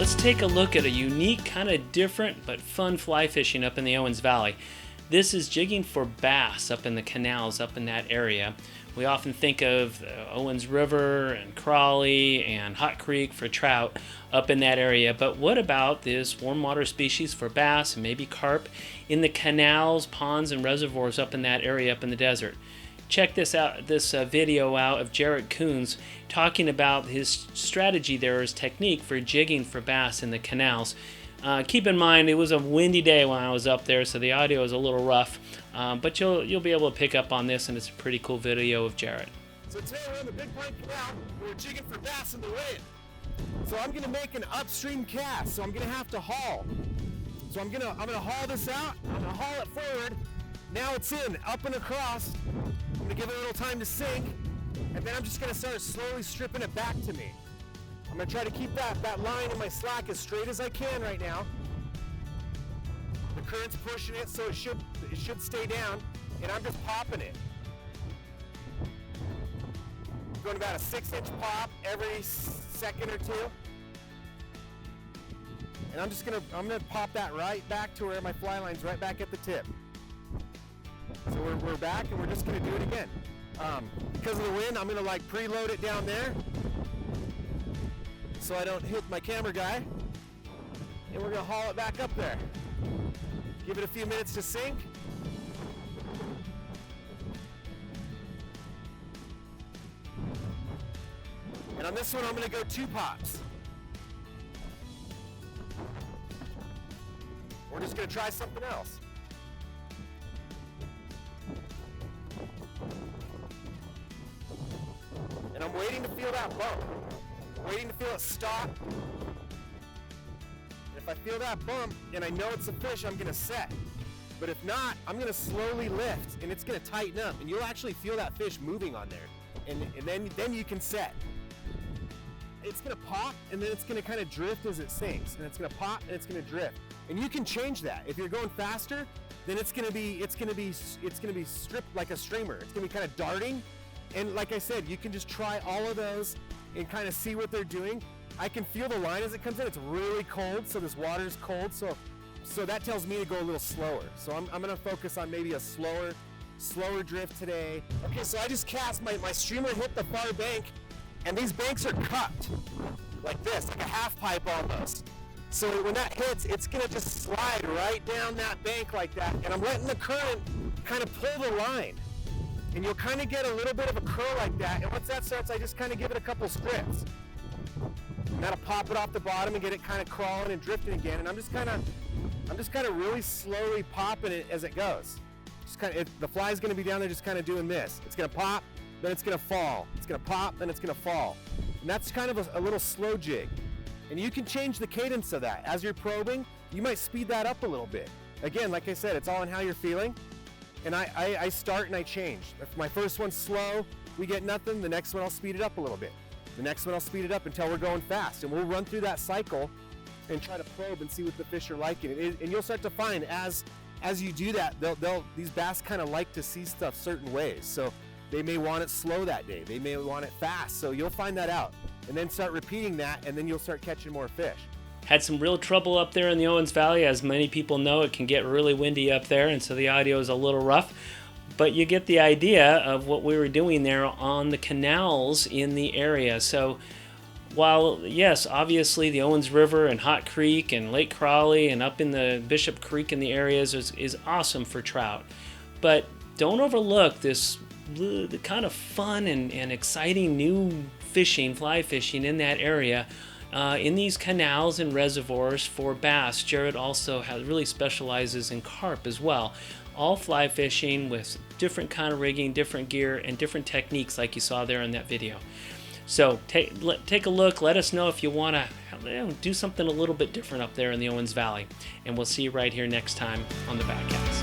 let's take a look at a unique, kind of different but fun fly fishing up in the Owens Valley. This is jigging for bass up in the canals up in that area. We often think of the Owens River and Crowley and Hot Creek for trout up in that area, but what about this warm water species for bass and maybe carp in the canals, ponds, and reservoirs up in that area up in the desert? Check this out, this video out of Jarett Coons talking about his strategy there, his technique for jigging for bass in the canals. Keep in mind it was a windy day when I was up there, so the audio is a little rough, but you'll be able to pick up on this, and it's a pretty cool video of Jarett. So today we're on the Big Pine Canal. We're jigging for bass in the wind. So I'm gonna make an upstream cast. So I'm gonna have to haul. So I'm gonna haul this out. I'm gonna haul it forward. Now it's in, up and across. I'm gonna give it a little time to sink, and then I'm just gonna start slowly stripping it back to me. I'm gonna try to keep that line in my slack as straight as I can right now. The current's pushing it, so it should stay down, and I'm just popping it. Going about a 6-inch pop every second or two. And I'm gonna pop that right back to where my fly line's right back at the tip. So we're back, and we're just gonna do it again. Because of the wind, I'm gonna like preload it down there so I don't hit my camera guy. And we're gonna haul it back up there. Give it a few minutes to sink. And on this one, I'm gonna go 2 pops. We're just gonna try something else. And I'm waiting to feel that bump. Waiting to feel it stop. And if I feel that bump and I know it's a fish, I'm gonna set. But if not, I'm gonna slowly lift and it's gonna tighten up, and you'll actually feel that fish moving on there. And then you can set. It's gonna pop, and then it's gonna kind of drift as it sinks, and it's gonna pop and it's gonna drift. And you can change that. If you're going faster, then it's gonna be stripped like a streamer. It's gonna be kind of darting. And like I said, you can just try all of those and kind of see what they're doing. I can feel the line as it comes in. It's really cold, so this water is cold, so that tells me to go a little slower. So I'm gonna focus on maybe a slower drift today. Okay, so I just cast, my streamer hit the far bank, and these banks are cupped like this, like a half pipe almost. So when that hits, it's gonna just slide right down that bank like that, and I'm letting the current kind of pull the line. And you'll kind of get a little bit of a curl like that, and once that starts, I just kind of give it a couple strips. And that'll pop it off the bottom and get it kind of crawling and drifting again. And I'm just kind of really slowly popping it as it goes. Just kind of, the fly's going to be down there just kind of doing this. It's going to pop, then it's going to fall. It's going to pop, then it's going to fall. And that's kind of a little slow jig. And you can change the cadence of that. As you're probing, you might speed that up a little bit. Again, like I said, it's all in how you're feeling. And I start and I change. If my first one's slow, we get nothing. The next one I'll speed it up a little bit. The next one I'll speed it up until we're going fast. And we'll run through that cycle and try to probe and see what the fish are liking. And you'll start to find as you do that, these bass kind of like to see stuff certain ways. So they may want it slow that day. They may want it fast. So you'll find that out. And then start repeating that, and then you'll start catching more fish. Had some real trouble up there in the Owens Valley. As many people know, it can get really windy up there, and so the audio is a little rough. But you get the idea of what we were doing there on the canals in the area. So while, yes, obviously the Owens River and Hot Creek and Lake Crowley and up in the Bishop Creek in the areas is awesome for trout. But don't overlook this kind of fun and exciting new fishing, fly fishing in that area. In these canals and reservoirs for bass. Jarett also really specializes in carp as well. All fly fishing with different kind of rigging, different gear, and different techniques like you saw there in that video. So take a look. Let us know if you want to do something a little bit different up there in the Owens Valley. And we'll see you right here next time on the Backcast.